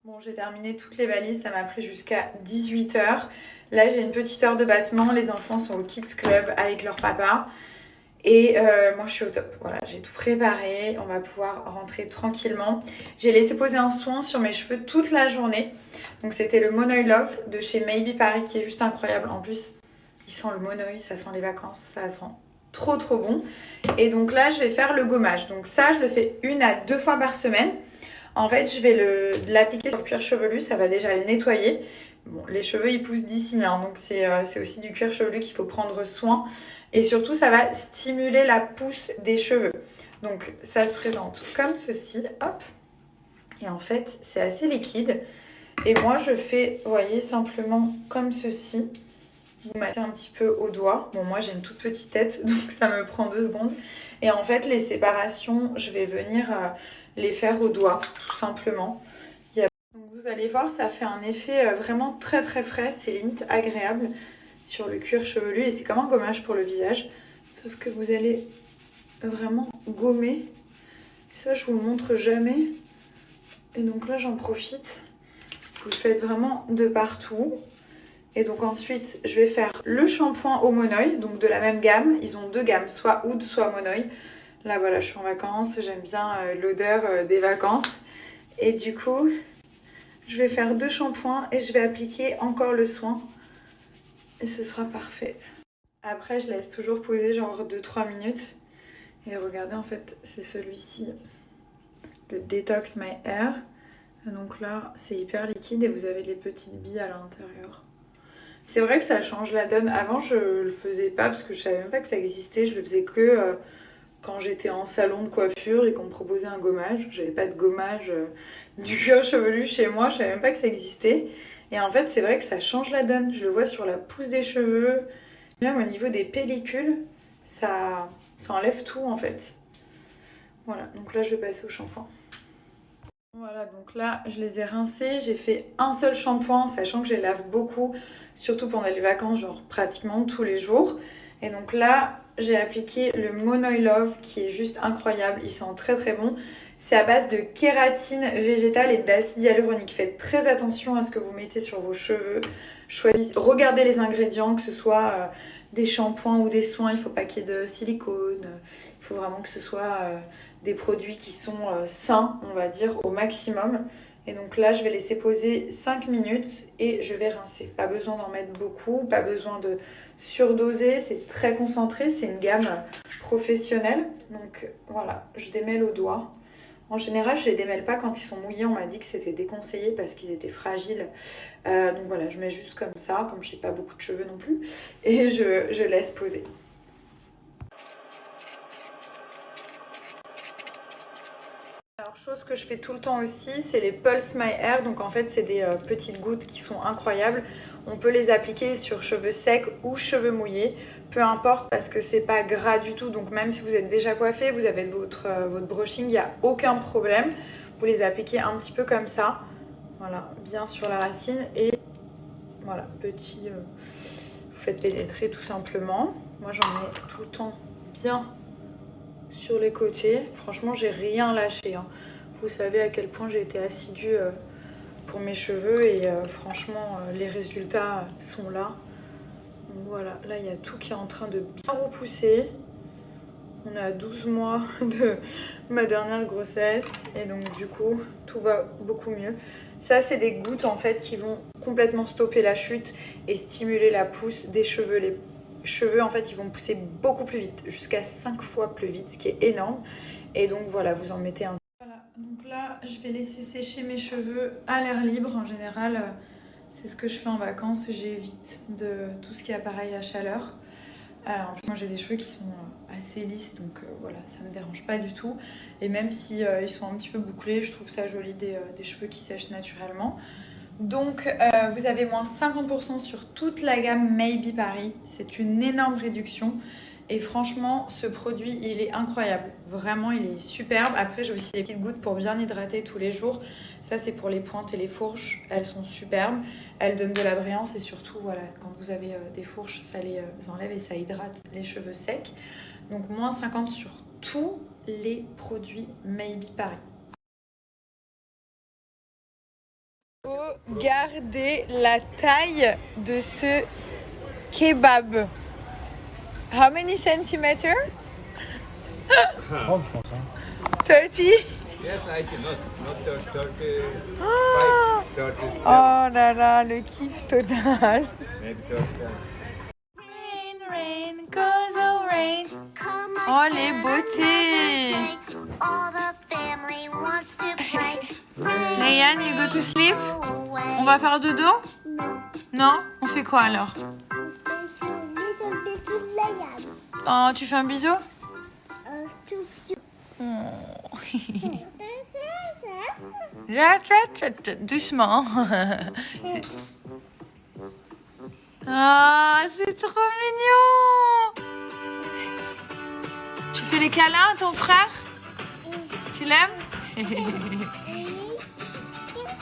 Bon, j'ai terminé toutes les valises, ça m'a pris jusqu'à 18 h. Là, j'ai une petite heure de battement. Les enfants sont au Kids Club avec leur papa. Et moi, je suis au top. Voilà, j'ai tout préparé. On va pouvoir rentrer tranquillement. J'ai laissé poser un soin sur mes cheveux toute la journée. Donc, c'était le Monoï Love de chez Maybe Paris qui est juste incroyable. En plus, il sent le monoï, ça sent les vacances, ça sent trop trop bon. Et donc là, je vais faire le gommage. Donc ça, je le fais 1 à 2 fois par semaine. En fait, je vais l'appliquer sur le cuir chevelu, ça va déjà le nettoyer. Bon, les cheveux, ils poussent d'ici, hein, donc c'est aussi du cuir chevelu qu'il faut prendre soin. Et surtout, ça va stimuler la pousse des cheveux. Donc, ça se présente comme ceci, hop. Et en fait, c'est assez liquide. Et moi, je fais, vous voyez, simplement comme ceci. Vous massez un petit peu au doigt. Bon, moi, j'ai une toute petite tête, donc ça me prend 2 secondes. Et en fait, les séparations, je vais venir les faire au doigt, tout simplement. Donc, vous allez voir, ça fait un effet vraiment très très frais. C'est limite agréable sur le cuir chevelu. Et c'est comme un gommage pour le visage. Sauf que vous allez vraiment gommer. Ça, je vous le montre jamais. Et donc là, j'en profite. Vous le faites vraiment de partout. Et donc ensuite, je vais faire le shampoing au monoï, donc de la même gamme. Ils ont 2 gammes, soit oud, soit monoï. Là, voilà, je suis en vacances, j'aime bien l'odeur des vacances. Et du coup, je vais faire 2 shampoings et je vais appliquer encore le soin. Et ce sera parfait. Après, je laisse toujours poser genre 2-3 minutes. Et regardez, en fait, c'est celui-ci, le Detox My Hair. Donc là, c'est hyper liquide et vous avez les petites billes à l'intérieur. C'est vrai que ça change la donne. Avant, je le faisais pas parce que je savais même pas que ça existait. Je le faisais que quand j'étais en salon de coiffure et qu'on me proposait un gommage. J'avais pas de gommage du cuir chevelu chez moi. Je savais même pas que ça existait. Et en fait, c'est vrai que ça change la donne. Je le vois sur la pousse des cheveux. Même au niveau des pellicules, ça enlève tout en fait. Voilà, donc là, je vais passer au shampoing. Voilà, donc là, je les ai rincés. J'ai fait un seul shampoing, sachant que je les lave beaucoup, surtout pendant les vacances, genre pratiquement tous les jours. Et donc là, j'ai appliqué le Monoï Love, qui est juste incroyable. Il sent très très bon. C'est à base de kératine végétale et d'acide hyaluronique. Faites très attention à ce que vous mettez sur vos cheveux. Regardez les ingrédients, que ce soit des shampoings ou des soins. Il ne faut pas qu'il y ait de silicone. Il faut vraiment que ce soit des produits qui sont sains, on va dire, au maximum. Et donc là, je vais laisser poser 5 minutes et je vais rincer. Pas besoin d'en mettre beaucoup, pas besoin de surdoser. C'est très concentré, c'est une gamme professionnelle. Donc voilà, je démêle au doigt. En général, je les démêle pas quand ils sont mouillés. On m'a dit que c'était déconseillé parce qu'ils étaient fragiles. Donc voilà, je mets juste comme ça, comme je n'ai pas beaucoup de cheveux non plus. Et je laisse poser. Alors, chose que je fais tout le temps aussi, c'est les Pulse My Hair. Donc en fait, c'est des petites gouttes qui sont incroyables. On peut les appliquer sur cheveux secs ou cheveux mouillés. Peu importe parce que c'est pas gras du tout. Donc même si vous êtes déjà coiffé, vous avez votre brushing, il n'y a aucun problème. Vous les appliquez un petit peu comme ça. Voilà, bien sur la racine. Et voilà, petit, vous faites pénétrer tout simplement. Moi j'en mets tout le temps bien sur les côtés. Franchement, j'ai rien lâché, hein. Vous savez à quel point j'ai été assidue pour mes cheveux et franchement, les résultats sont là. Donc voilà, là, il y a tout qui est en train de bien repousser. On est à 12 mois de ma dernière grossesse et donc du coup, tout va beaucoup mieux. Ça, c'est des gouttes en fait qui vont complètement stopper la chute et stimuler la pousse des cheveux. Les cheveux en fait, ils vont pousser beaucoup plus vite, jusqu'à 5 fois plus vite, ce qui est énorme. Et donc voilà, vous en mettez un. Voilà, donc là, je vais laisser sécher mes cheveux à l'air libre. En général, c'est ce que je fais en vacances. J'évite de tout ce qui est appareil à chaleur. En plus, moi j'ai des cheveux qui sont assez lisses, donc voilà, ça me dérange pas du tout. Et même si ils sont un petit peu bouclés, je trouve ça joli des cheveux qui sèchent naturellement. Donc vous avez moins 50% sur toute la gamme Maybe Paris. C'est une énorme réduction. Et franchement, ce produit, il est incroyable. Vraiment, il est superbe. Après, j'ai aussi des petites gouttes pour bien hydrater tous les jours. Ça, c'est pour les pointes et les fourches. Elles sont superbes. Elles donnent de la brillance et surtout, voilà, quand vous avez des fourches, ça les enlève et ça hydrate les cheveux secs. Donc, moins 50 sur tous les produits Maybe Paris. Regardez la taille de ce kebab. How many centimeters? 30, je pense. 30? Yes, I can not 30, Oh 30, oh là là, le kiff total. maybe 30. Rain, rain, goes the rain. Oh les beautés. Léane, you go to sleep? On va faire dodo? Non? On fait quoi alors? Oh, tu fais un bisou? Oh. Doucement. Ah, c'est trop mignon. Tu fais les câlins à ton frère? Tu l'aimes?